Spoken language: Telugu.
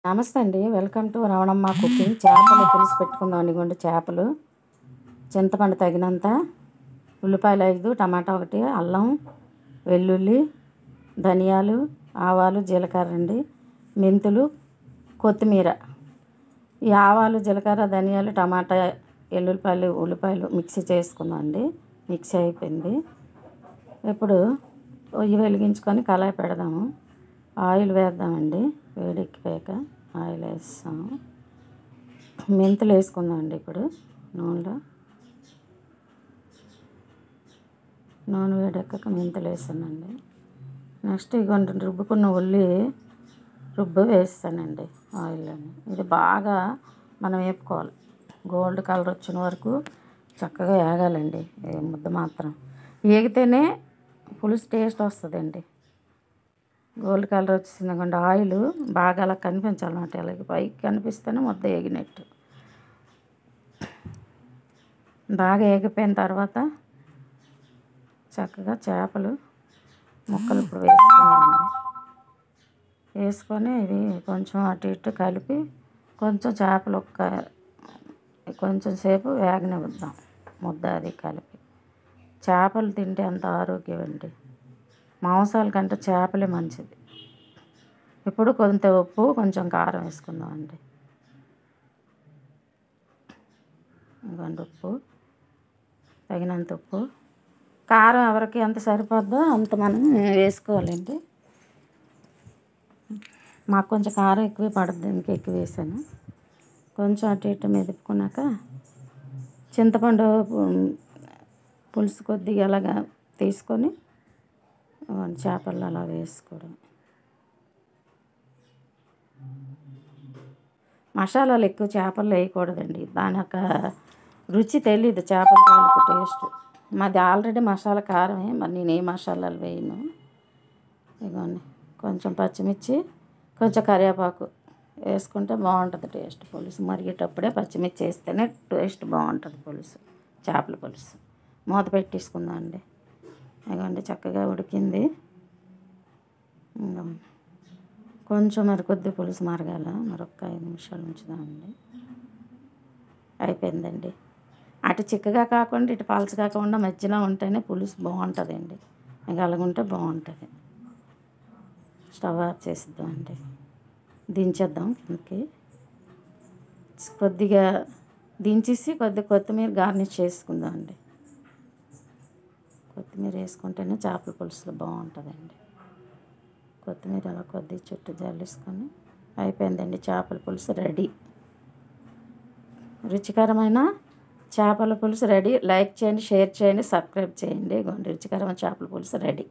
నమస్తే అండి. Welcome to Ravanamma cooking. చేపలు పులుసు పెట్టుకుందాం. ఇదిగోండి చేపలు, చింతపండు తగినంత, ఉల్లిపాయలు 5, టమాటా 1, అల్లం, వెల్లుల్లి, ధనియాలు, ఆవాలు, జీలకర్ర అండి, మెంతులు, కొత్తిమీర. ఈ ఆవాలు, జీలకర్ర, ధనియాలు, టమాటా, ఎల్లుల్లిపాయలు, ఉల్లిపాయలు మిక్సీ చేసుకుందాం అండి. మిక్సీ అయిపోయింది. ఇప్పుడు పొయ్యి వెలిగించుకొని కళాయి పెడదాము. ఆయిల్ వేద్దామండి. వేడెక్కిపోయాక ఆయిల్ వేస్తాము. మెంతులు వేసుకుందామండి. ఇప్పుడు నూనె వేడెక్కాక మెంతులు వేసానండి. నెక్స్ట్ ఇగోండి రుబ్బుకున్న రుబ్బు వేస్తానండి ఆయిల్లోని. ఇది బాగా మనం వేపుకోవాలి. గోల్డ్ కలర్ వచ్చిన వరకు చక్కగా వేగాలండి. ముద్ద మాత్రం వేగితేనే పులుసు టేస్ట్ వస్తుందండి. గోల్డ్ కలర్ వచ్చింది అనుకోండి, ఆయిల్ బాగా అలా కనిపించాలన్నమాట. అలాగే పైకి కనిపిస్తేనే ముద్ద వేగినట్టు. బాగా వేగిపోయిన తర్వాత చక్కగా చేపలు ముక్కలు ఇప్పుడు వేసుకున్నామండి. వేసుకొని ఇవి కొంచెం అటు ఇటు కలిపి కొంచెం చేపలు కొంచెం సేపు వేగనిద్దాం. ముద్ద అది కలిపి. చేపలు తింటే అంత ఆరోగ్యం అండి. మాంసాల కంటే చేపలే మంచిది. ఇప్పుడు కొంత ఉప్పు, కొంచెం కారం వేసుకుందామండి. ఇవ్వండి ఉప్పు, తగినంత ఉప్పు. కారం ఎవరికి ఎంత సరిపోద్దో అంత మనం వేసుకోవాలండి. మాకు కొంచెం కారం ఎక్కువ పడుతుంది, ఇంకా ఎక్కువ వేసాను. కొంచెం అటు ఇటు మెదుపుకున్నాక చింతపండు పులుసు కొద్దిగా అలాగా తీసుకొని చేపలు అలా వేసుకోవడం. మసాలాలు ఎక్కువ చేపలు వేయకూడదండి. దాని యొక్క రుచి తెలీదు, చేపల తాలూకు టేస్ట్. మాది ఆల్రెడీ మసాలా కారమే, మరి నేను ఏ మసాలాలు వేయను. ఇదిగోండి కొంచెం పచ్చిమిర్చి, కొంచెం కరివేపాకు వేసుకుంటే బాగుంటుంది టేస్ట్. పులుసు మరిగేటప్పుడే పచ్చిమిర్చి వేస్తేనే టేస్ట్ బాగుంటుంది పులుసు, చేపల పులుసు. మూత పెట్టేసుకుందాం అండి. ఇదిగోండి చక్కగా ఉడికింది. కొంచెం కొద్ది పులుసు మరగాల, మరొక 5 నిమిషాలు ఉంచుదామండి. అయిపోయిందండి. అటు చిక్కగా కాకుండా ఇటు పలచ కాకుండా మధ్యలో ఉంటేనే పులుసు బాగుంటుందండి. ఇంకా అలాగుంటే బాగుంటుంది. Stove off చేసిద్దామండి. దించేద్దాం కిందకి. కొద్దిగా దించేసి కొత్తిమీర గార్నిష్ చేసుకుందాం అండి. కొత్తిమీర వేసుకుంటేనే చేపల పులుసులో బాగుంటుందండి. కొత్తిమీర అలా కొద్దిగా చుట్టూ జల్లేసుకొని అయిపోయిందండి. చేపల పులుసు రెడీ. రుచికరమైన చేపల పులుసు రెడీ. లైక్ చేయండి, షేర్ చేయండి, సబ్స్క్రైబ్ చేయండి. రుచికరమైన చేపల పులుసు రెడీ.